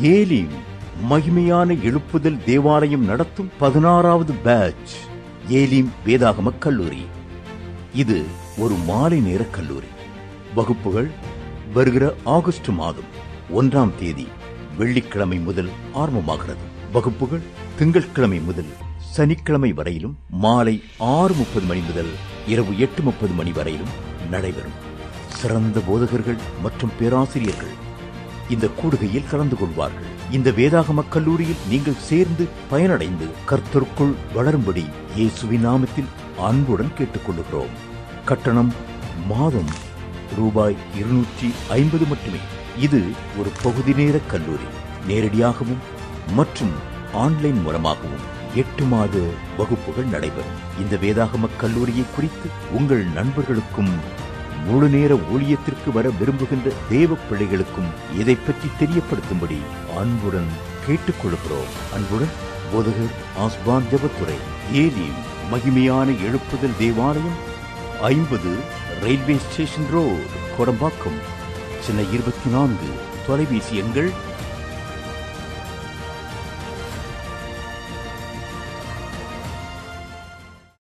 ஏலீம் மகிமையான எழுப்புதல் தேவாலயம் நடத்தும் 16வது பேட்ச் ஏலீம் வேதாகம கல்லூரி. இது ஒரு மாலை நேர கல்லூரி. வகுப்புகள் வருகிற ஆகஸ்ட் மாதம் 1ஆம் தேதி வெள்ளிக்கிழமை முதல் ஆரம்பமாகிறது. வகுப்புகள் திங்கட்கிழமை முதல் சனிக்கிழமை வரையிலும் மாலை 6:30 மணி முதல் இரவு 8:30 மணி வரையிலும் நடைபெறும். சிறந்த போதகர்கள் மற்றும் பேராசிரியர்கள் இந்த கூடுகையில் கலந்து கொள்வார்கள். இந்த வேதாகம கல்லூரியில் நீங்கள் சேர்ந்து பயனடைந்து கர்த்தருக்குள் வளரும்படி இயேசுவின் நாமத்தில் அன்புடன் கேட்டுக்கொள்கிறோம். கட்டணம் மாதம் ரூபாய் 250 மட்டுமே. இது ஒரு பகுதி நேர கல்லூரி. நேரடியாகவும் மற்றும் ஆன்லைன் மூலமாகவும் 8 மாத வகுப்புகள் நடைபெறும். இந்த வேதாகம கல்லூரியை குறித்து உங்கள் நண்பர்களுக்கும் முழு நேர ஊழியத்திற்கு வர விரும்புகின்ற தேவ பிள்ளைகளுக்கும் இதை பற்றி தெரியப்படுத்தும்படி அன்புடன் கேட்டுக்கொள்கிறோம். அன்புடன் போதகர் ஆஸ்பான் ஜெபத்துரை, ஏலீம் மகிமையான எழுப்புதல் தேவாலயம், 50 railway station road, Kodambakkam, Chennai 24. தொலைபேசி எண்கள்